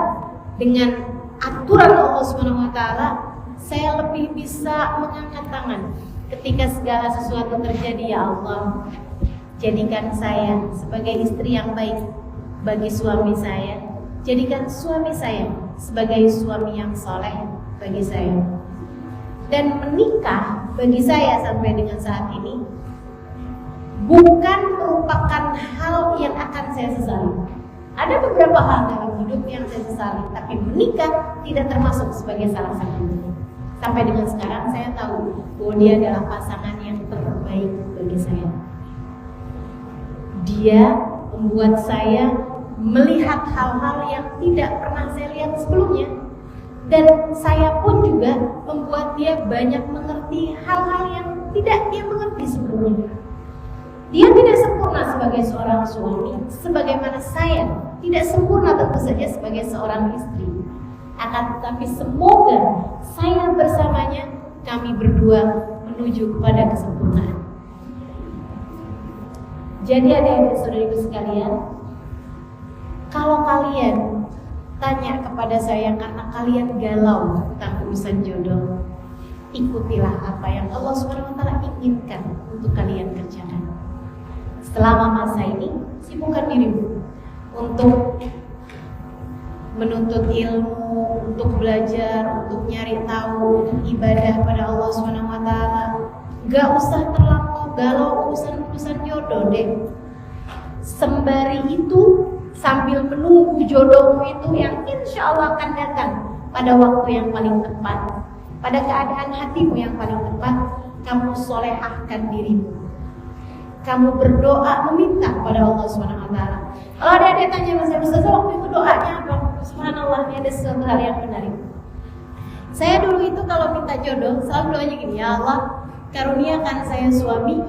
dengan aturan Allah SWT, saya lebih bisa mengangkat tangan ketika segala sesuatu terjadi. Ya Allah, jadikan saya sebagai istri yang baik bagi suami saya, jadikan suami saya sebagai suami yang soleh bagi saya. Dan menikah bagi saya sampai dengan saat ini bukan merupakan hal yang akan saya sesali. Ada beberapa hal dalam hidup yang saya sesali, tapi menikah tidak termasuk sebagai salah satunya. Sampai dengan sekarang saya tahu bahwa dia adalah pasangan yang terbaik bagi saya. Dia membuat saya melihat hal-hal yang tidak pernah saya lihat sebelumnya. Dan saya pun juga membuat dia banyak mengerti hal-hal yang tidak dia mengerti sebelumnya. Dia tidak sempurna sebagai seorang suami, sebagaimana saya tidak sempurna tentu saja sebagai seorang istri. Akan tetapi semoga saya bersamanya, kami berdua menuju kepada kesempurnaan. Jadi adik-adik saudariku sekalian, kalau kalian tanya kepada saya karena kalian galau tentang urusan jodoh, ikutilah apa yang Allah SWT inginkan untuk kalian kerjakan. Selama masa ini, sibukkan dirimu untuk menuntut ilmu, untuk belajar, untuk nyari tahu, untuk ibadah pada Allah SWT. Gak usah terlampau galau urusan jodoh deh. Sembari itu, sambil menunggu jodohmu itu yang insya Allah akan datang pada waktu yang paling tepat, pada keadaan hatimu yang paling tepat, kamu solehahkan dirimu. Kamu berdoa meminta kepada Allah SWT. Kalau ada tanya Mas Ustaz, waktu itu doanya apa? Subhanallah, ini ada sesuatu hal yang menarik. Saya dulu itu kalau minta jodoh selalu doanya gini, ya Allah, karuniakan saya suami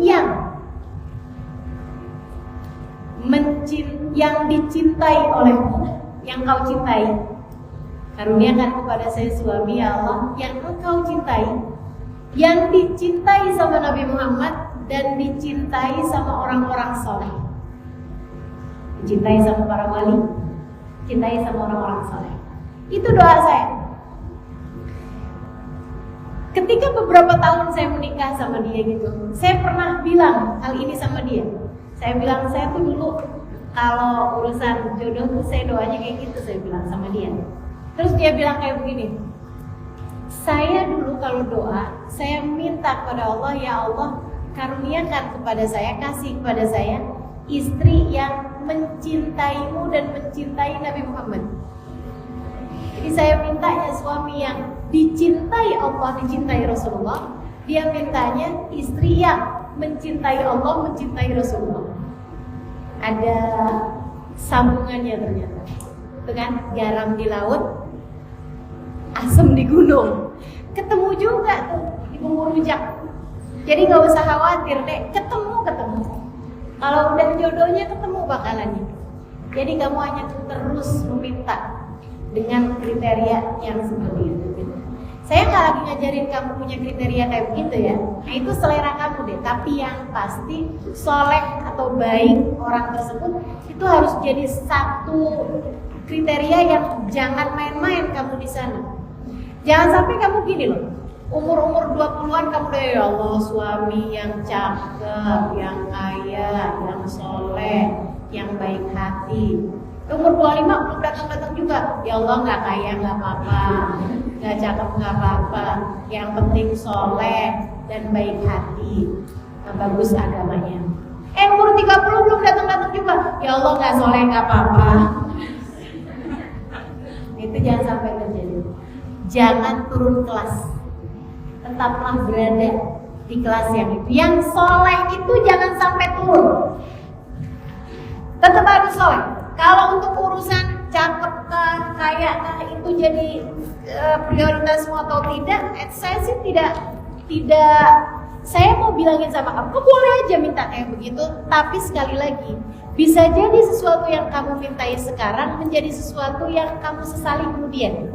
yang dicintai olehmu, yang kau cintai. Karuniakan kepada saya suami, ya Allah, yang engkau cintai, yang dicintai sama Nabi Muhammad dan dicintai sama orang-orang soleh, dicintai sama para wali, dicintai sama orang-orang soleh. Itu doa saya. Ketika beberapa tahun saya menikah sama dia gitu, saya pernah bilang hal ini sama dia. Saya bilang, saya tuh dulu kalau urusan jodoh tuh saya doanya kayak gitu, saya bilang sama dia. Terus dia bilang kayak begini, saya dulu kalau doa, saya minta kepada Allah, ya Allah, karuniakan kepada saya, kasih kepada saya istri yang mencintaimu dan mencintai Nabi Muhammad. Jadi saya mintanya suami yang dicintai Allah, dicintai Rasulullah. Dia mintanya istri yang mencintai Allah, mencintai Rasulullah. Ada sambungannya ternyata. Itu kan, garam di laut, asam di gunung. Ketemu juga tuh di bumbu rujak. Jadi nggak usah khawatir deh, ketemu. Kalau udah jodohnya ketemu bakalan. Jadi kamu hanya terus meminta dengan kriteria yang seperti itu. Saya nggak lagi ngajarin kamu punya kriteria kayak begitu ya. Nah itu selera kamu deh. Tapi yang pasti soleh atau baik orang tersebut itu harus jadi satu kriteria yang jangan main-main kamu di sana. Jangan sampai kamu gini loh. Umur 20-an kamu udah ya Allah suami yang cakep, yang kaya, yang soleh, yang baik hati. Umur 25 belum datang juga. Ya Allah nggak kaya nggak apa-apa, nggak cakep nggak apa-apa. Yang penting soleh dan baik hati, bagus agamanya. Umur 30 belum datang juga. Ya Allah nggak soleh nggak apa-apa. Itu jangan sampai terjadi. Jangan turun kelas. Tetaplah berada di kelas yang itu. Yang soleh itu jangan sampai turun. Tetap harus soleh. Kalau untuk urusan cakep kaya itu jadi prioritasmu atau tidak, saya sih tidak. Saya mau bilangin sama kamu boleh aja minta kayak begitu. Tapi sekali lagi, bisa jadi sesuatu yang kamu mintai sekarang menjadi sesuatu yang kamu sesali kemudian.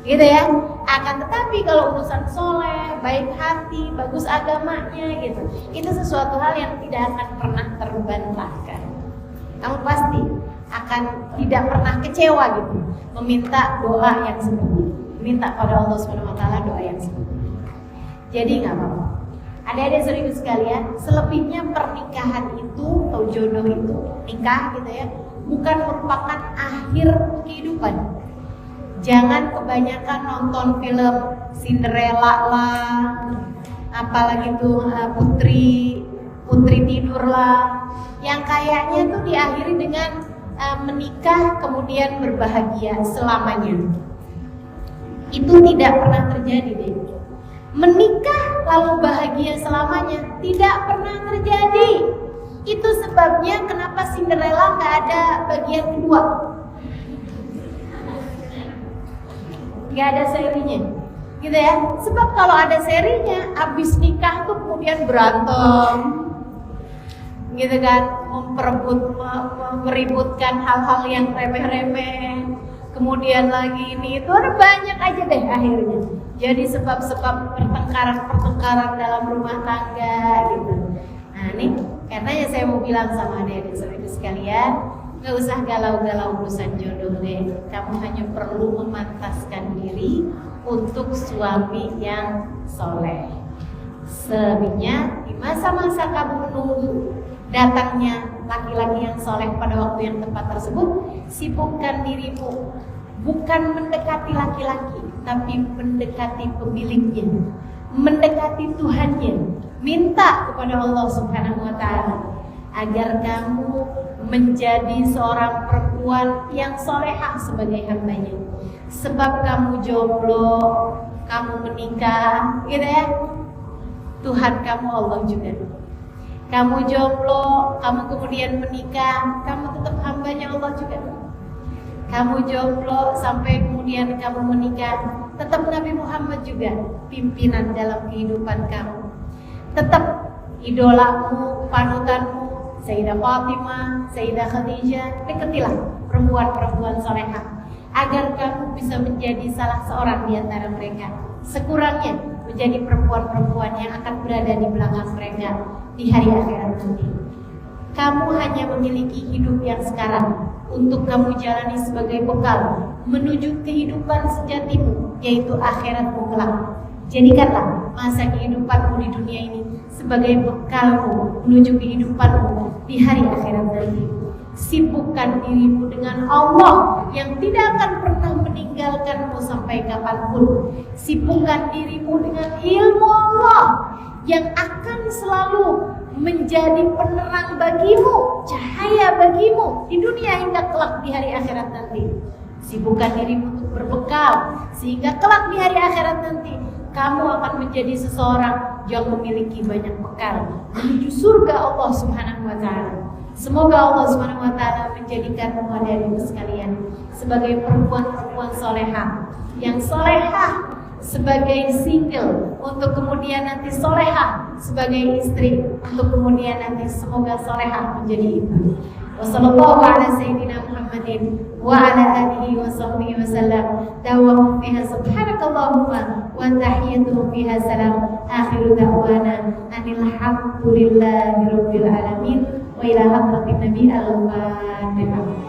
Gitu ya. Akan tetapi kalau urusan soleh, baik hati, bagus agamanya gitu, itu sesuatu hal yang tidak akan pernah terbantahkan. Kamu pasti akan tidak pernah kecewa gitu meminta doa yang seperti itu. Minta pada Allah SWT doa yang seperti itu. Jadi nggak apa-apa. Adik-adik serius sekalian, selebihnya pernikahan itu atau jodoh itu, nikah gitu ya, bukan merupakan akhir kehidupan. Jangan kebanyakan nonton film Cinderella lah, apalagi tuh putri tidur lah, yang kayaknya tuh diakhiri dengan menikah kemudian berbahagia selamanya. Itu tidak pernah terjadi deh. Menikah lalu bahagia selamanya tidak pernah terjadi. Itu sebabnya kenapa Cinderella nggak ada bagian kedua. Gak ada serinya, gitu ya. Sebab kalau ada serinya, abis nikah tuh kemudian berantem, gitu kan, meributkan hal-hal yang remeh-remeh. Kemudian lagi ini itu ada banyak aja deh akhirnya. Jadi sebab-sebab pertengkaran dalam rumah tangga, gitu. Nah ini, katanya saya mau bilang sama adik-adik saudara sekalian. Gak usah galau-galau urusan jodoh deh. Kamu hanya perlu memantaskan diri untuk suami yang soleh. Selebihnya di masa-masa kamu menunggu datangnya laki-laki yang soleh pada waktu yang tepat tersebut, sibukkan dirimu bukan mendekati laki-laki, tapi mendekati pemiliknya, mendekati Tuhannya. Minta kepada Allah Subhanahu wa Ta'ala agar kamu menjadi seorang perempuan yang solehah sebagai hambanya. Sebab kamu jomblo, kamu menikah, gitu ya, Tuhan kamu Allah juga. Kamu jomblo, kamu kemudian menikah, kamu tetap hambanya Allah juga. Kamu jomblo sampai kemudian kamu menikah, tetap Nabi Muhammad juga pimpinan dalam kehidupan kamu. Tetap idolamu, panutanmu Sayyidah Fatimah, Sayyidah Khadijah. Deketilah perempuan-perempuan solehah agar kamu bisa menjadi salah seorang di antara mereka. Sekurangnya menjadi perempuan-perempuan yang akan berada di belakang mereka di hari akhirat nanti. Kamu hanya memiliki hidup yang sekarang untuk kamu jalani sebagai bekal menuju kehidupan sejatimu, yaitu akhiratmu kelak. Jadikanlah masa kehidupanmu di dunia ini sebagai bekalmu menuju kehidupanmu di hari akhirat nanti. Sibukkan dirimu dengan Allah yang tidak akan pernah meninggalkanmu sampai kapanpun. Sibukkan dirimu dengan ilmu Allah yang akan selalu menjadi penerang bagimu, cahaya bagimu di dunia hingga kelak di hari akhirat nanti. Sibukkan dirimu untuk berbekal sehingga kelak di hari akhirat nanti kamu akan menjadi seseorang yang memiliki banyak bekal menuju surga Allah Subhanahu wa Ta'ala. Semoga Allah Subhanahu wa Ta'ala menjadikanmu adik-adik sekalian sebagai perempuan-perempuan solehah yang solehah sebagai single, untuk kemudian nanti solehah sebagai istri, untuk kemudian nanti semoga solehah menjadi ibu. Wassallallahu ala sayyidina Muhammadin wa ala alihi wa sahbihi wa sallam. Dawahum fiha subhanakallahumma wa tahiyyatuhum fiha salam. Akhiru da'wana anil hamdulillahi rabbil alamin. Wa ila hadratin nabi al-fatihah.